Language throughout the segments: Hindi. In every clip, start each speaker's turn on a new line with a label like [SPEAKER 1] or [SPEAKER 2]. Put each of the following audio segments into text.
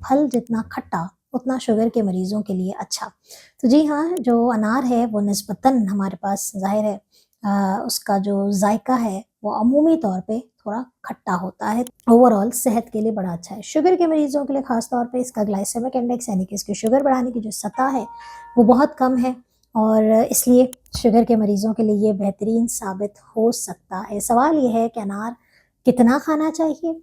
[SPEAKER 1] फल जितना खट्टा उतना शुगर के मरीज़ों के लिए अच्छा। तो जी हाँ, जो अनार है वो निस्बतन हमारे पास ज़ाहिर है उसका जो जायका है वो अमूमी तौर पे थोड़ा खट्टा होता है। ओवरऑल सेहत के लिए बड़ा अच्छा है। शुगर के मरीज़ों के लिए ख़ास तौर पे इसका ग्लाइसेमिक इंडेक्स यानी कि इसकी शुगर बढ़ाने की जो सतह है वो बहुत कम है और इसलिए शुगर के मरीज़ों के लिए ये बेहतरीन साबित हो सकता है। सवाल ये है कि अनार कितना खाना चाहिए?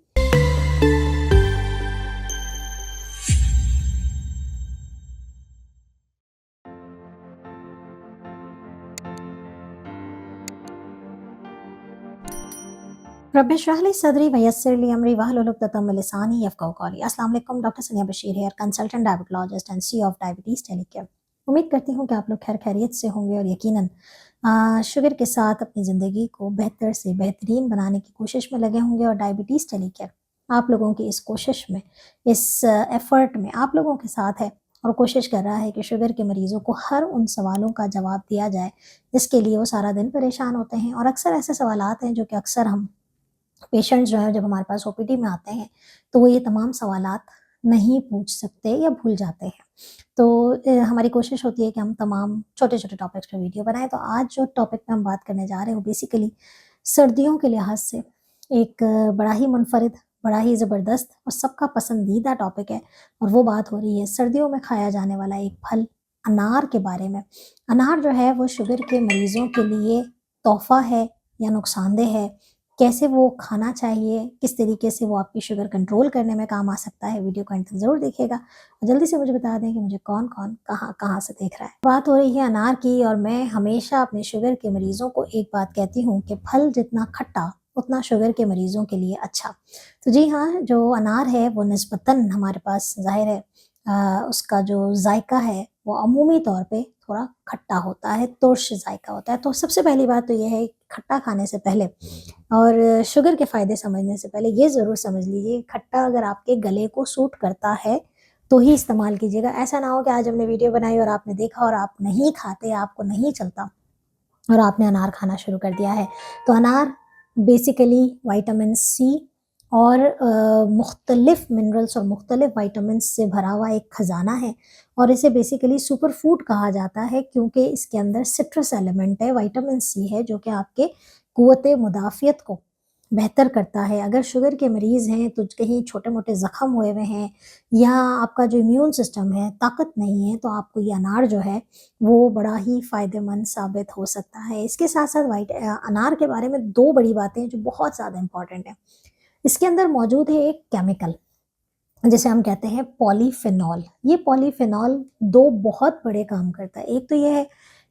[SPEAKER 1] रब इश्रह ली सदरी वयस्सिर ली अमरी वहलुल उक़दतम मिन लिसानी यफ़क़हू क़ौली। अस्सलाम वालेकुम, डॉक्टर सनिया Bashir here, consultant diabetologist and CEO of diabetes टेलीकेयर। उम्मीद करती हूँ कि आप लोग खैर खैरियत से होंगे और यकीनन शुगर के साथ अपनी ज़िंदगी को बेहतर से बेहतरीन बनाने की कोशिश में लगे होंगे और डायबिटीज़ टेलीकेयर आप लोगों की इस कोशिश में, इस एफ़र्ट में आप लोगों के साथ है और कोशिश कर रहा है कि शुगर के मरीज़ों को हर उन सवालों का जवाब दिया जाए, जिसके लिए वो सारा दिन परेशान होते हैं और अक्सर ऐसे सवालात हैं जो कि अक्सर हम पेशेंट्स जो हैं जब हमारे पास ओपीडी में आते हैं तो वो ये तमाम सवालात नहीं पूछ सकते या भूल जाते हैं। तो हमारी कोशिश होती है कि हम तमाम छोटे-छोटे टॉपिक्स पे वीडियो बनाएँ। तो आज जो टॉपिक पे हम बात करने जा रहे हैं वो बेसिकली सर्दियों के लिहाज से एक बड़ा ही मुनफ़रिद, बड़ा ही ज़बरदस्त और सबका पसंदीदा टॉपिक है और वो बात हो रही है सर्दियों में खाया जाने वाला एक फल अनार के बारे में। अनार जो है वो शुगर के मरीज़ों के लिए तोहफ़ा है या नुकसानदेह है? कैसे वो खाना चाहिए, किस तरीके से वो आपकी शुगर कंट्रोल करने में काम आ सकता है, वीडियो को एंड तक ज़रूर देखिएगा। और जल्दी से मुझे बता दें कि मुझे कौन-कौन, कहाँ-कहाँ से देख रहा है। बात हो रही है अनार की और मैं हमेशा अपने शुगर के मरीज़ों को एक बात कहती हूँ कि फल जितना खट्टा, उतना शुगर के मरीज़ों के लिए अच्छा। तो जी हाँ, जो अनार है वो निस्बतन हमारे पास ज़ाहिर है उसका जो जायका है वो अमूमी तौर पे थोड़ा खट्टा होता है, तुर्श जायका होता है। तो सबसे पहली बात तो ये है खट्टा खाने से पहले और शुगर के फ़ायदे समझने से पहले ये ज़रूर समझ लीजिए खट्टा अगर आपके गले को सूट करता है, तो ही इस्तेमाल कीजिएगा। ऐसा ना हो कि आज हमने वीडियो बनाई और आपने देखा और आप नहीं खाते, आपको नहीं चलता और आपने अनार खाना शुरू कर दिया है। तो अनार बेसिकली विटामिन सी और मुख्तलिफ़ मिनरल्स और मुख्तलिफ़ विटामिन्स से भरा हुआ एक खज़ाना है और इसे बेसिकली सुपर फूड कहा जाता है क्योंकि इसके अंदर सिट्रस एलिमेंट है, विटामिन सी है जो कि आपके क़ुव्वत मुदाफ़ियत को बेहतर करता है। अगर शुगर के मरीज़ हैं तो कहीं छोटे-मोटे ज़ख्म हुए हुए हैं या आपका जो इम्यून सिस्टम है ताकत नहीं है, तो आपको ये अनार जो है वो बड़ा ही फ़ायदेमंद साबित हो सकता है। इसके साथ-साथ अनार के बारे में 2 बड़ी बातें जो बहुत ज़्यादा इम्पोर्टेंट हैं। इसके अंदर मौजूद है एक केमिकल जिसे हम कहते हैं पॉलीफेनॉल। ये पॉलीफेनॉल 2 बहुत बड़े काम करता है। एक तो ये है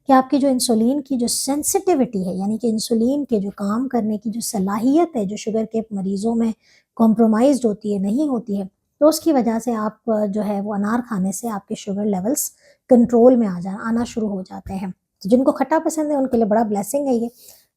[SPEAKER 1] कि आपकी जो इंसुलिन की जो सेंसिटिविटी है यानी कि इंसुलिन के जो काम करने की जो सलाहियत है जो शुगर के मरीज़ों में कॉम्प्रोमाइज़्ड होती है, नहीं होती है, तो उसकी वजह से आप जो है वो अनार खाने से आपके शुगर लेवल्स कंट्रोल में आना शुरू हो जाते हैं। तो जिनको खट्टा पसंद है उनके लिए बड़ा ब्लेसिंग है ये।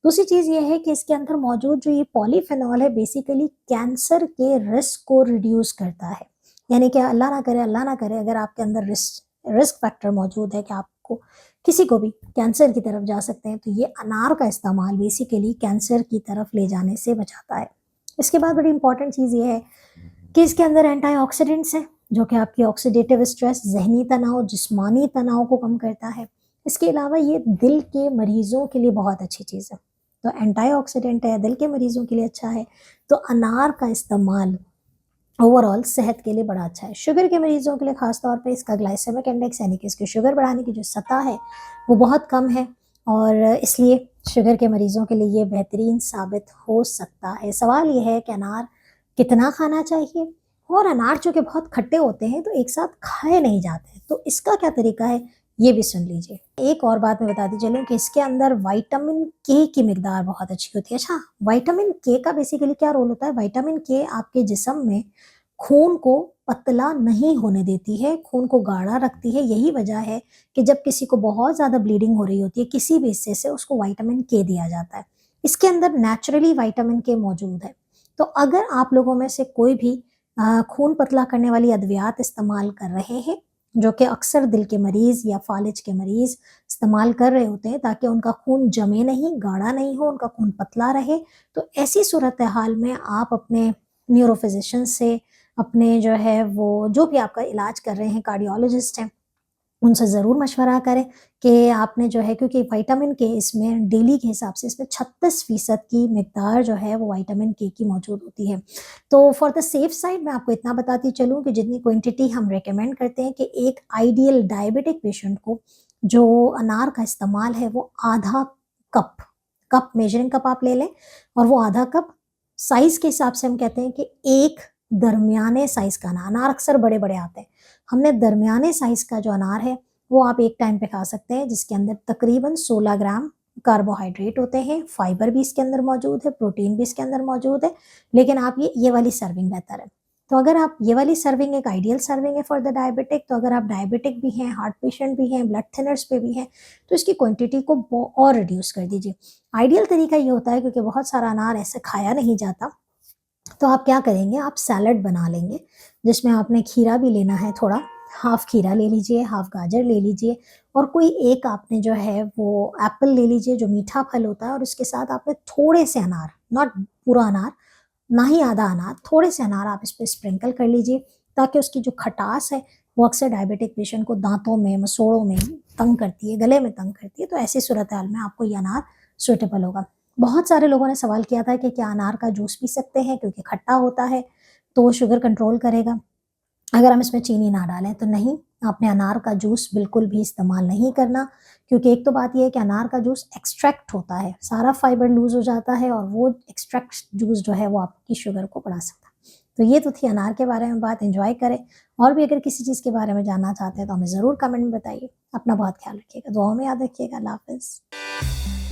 [SPEAKER 1] दूसरी चीज़ ये है कि इसके अंदर मौजूद जो ये पॉलीफेनॉल है बेसिकली कैंसर के रिस्क को रिड्यूस करता है। यानी कि अल्लाह ना करे अगर आपके अंदर रिस्क फैक्टर मौजूद है कि आपको किसी को भी कैंसर की तरफ जा सकते हैं, तो ये अनार का इस्तेमाल बेसिकली कैंसर की तरफ ले जाने से बचाता है। इसके बाद बड़ी इंपॉर्टेंट चीज़ ये है कि इसके अंदर एंटीऑक्सीडेंट्स हैं, जो कि आपकी ऑक्सीडेटिव स्ट्रेस, ज़हनी तनाव, जिस्मानी तनाव को कम करता है। इसके अलावा ये दिल के मरीज़ों के लिए बहुत अच्छी चीज़ है। तो एंटीऑक्सीडेंट है, दिल के मरीज़ों के लिए अच्छा है, तो अनार का इस्तेमाल ओवरऑल सेहत के लिए बड़ा अच्छा है। शुगर के मरीज़ों के लिए ख़ास तौर पे इसका ग्लाइसेमिक इंडेक्स यानी कि इसकी शुगर बढ़ाने की जो सतह है, वो बहुत कम है और इसलिए शुगर के मरीज़ों के लिए ये बेहतरीन साबित हो सकता है। सवाल ये है कि अनार कितना खाना चाहिए? और अनार चूँकि बहुत खट्टे होते हैं, तो एक साथ खाए नहीं जाते, तो इसका क्या तरीका है, ये भी सुन लीजिए। एक और बात मैं बताती चलूँ कि इसके अंदर विटामिन के की मिकदार बहुत अच्छी होती है। अच्छा, विटामिन के का बेसिकली क्या रोल होता है? विटामिन के आपके जिस्म में खून को पतला नहीं होने देती है, खून को गाढ़ा रखती है। यही वजह है कि जब किसी को बहुत ज़्यादा ब्लीडिंग हो रही होती है, किसी भी हिस्से से उसको विटामिन के दिया जाता है। इसके अंदर नेचुरली विटामिन के मौजूद है। तो अगर आप लोगों में से कोई भी खून पतला करने वाली अद्वियात इस्तेमाल कर रहे हैं, जो कि अक्सर दिल के मरीज़ या फ़ालिज के मरीज़ इस्तेमाल कर रहे होते हैं ताकि उनका खून जमे नहीं, गाढ़ा नहीं हो, उनका खून पतला रहे, तो ऐसी सूरत हाल में आप अपने न्यूरो फिज़िशियन से अपने जो है वो जो भी आपका इलाज कर रहे हैं कार्डियोलॉजिस्ट हैं, उनसे ज़रूर मशवरा करें कि आपने जो है, क्योंकि विटामिन के इसमें डेली के हिसाब से इसमें 36% की मिकदार जो है वो विटामिन के की मौजूद होती है। तो फॉर द सेफ साइड मैं आपको इतना बताती चलूँ कि जितनी क्वांटिटी हम रिकमेंड करते हैं कि एक आइडियल डायबिटिक पेशेंट को जो अनार का इस्तेमाल है वो आधा कप, कप मेजरिंग कप आप ले लें और वो आधा कप साइज़ के हिसाब से हम कहते हैं कि एक दरमियाने साइज़ का अनार अक्सर बड़े-बड़े आते हैं। हमने दरमियाने साइज़ का जो अनार है वो आप एक टाइम पे खा सकते हैं, जिसके अंदर तकरीबन 16 ग्राम कार्बोहाइड्रेट होते हैं, फाइबर भी इसके अंदर मौजूद है, प्रोटीन भी इसके अंदर मौजूद है, लेकिन आप ये वाली सर्विंग बेहतर है। तो अगर आप ये वाली सर्विंग एक आइडियल सर्विंग है फॉर द डायबिटिक, तो अगर आप डायबिटिक भी हैं, हार्ट पेशेंट भी हैं, ब्लड थिनर्स पे भी हैं, तो इसकी क्वांटिटी को और रिड्यूस कर दीजिए। आइडियल तरीका ये होता है, क्योंकि बहुत सारा अनार ऐसे खाया नहीं जाता, तो आप क्या करेंगे, आप सैलड बना लेंगे, जिसमें आपने खीरा भी लेना है थोड़ा, हाफ खीरा ले लीजिए, हाफ गाजर ले लीजिए और कोई एक आपने जो है वो एप्पल ले लीजिए जो मीठा फल होता है, और उसके साथ आपने थोड़े से अनार, नॉट पूरा अनार, ना ही आधा अनार, थोड़े से अनार आप इस पे स्प्रिंकल कर लीजिए, ताकि उसकी जो खटास है वो अक्सर डायबिटिक पेशेंट को दांतों में, मसोड़ों में तंग करती है, गले में तंग करती है, तो ऐसी सूरत हाल में आपको ये अनार सूटेबल होगा। बहुत सारे लोगों ने सवाल किया था कि क्या अनार का जूस पी सकते हैं, क्योंकि खट्टा होता है तो वो शुगर कंट्रोल करेगा अगर हम इसमें चीनी ना डालें। तो नहीं, आपने अनार का जूस बिल्कुल भी इस्तेमाल नहीं करना, क्योंकि एक तो बात ये है कि अनार का जूस एक्सट्रैक्ट होता है, सारा फाइबर लूज हो जाता है और वो एक्सट्रैक्ट जूस जो है वो आपकी शुगर को बढ़ा सकता है। तो ये तो थी अनार के बारे में बात, एंजॉय करें। और भी अगर किसी चीज़ के बारे में जानना चाहते हैं तो हमें ज़रूर कमेंट में बताइए। अपना बहुत ख्याल रखिएगा, दुआओं में याद रखिएगा। अल्लाह हाफिज़।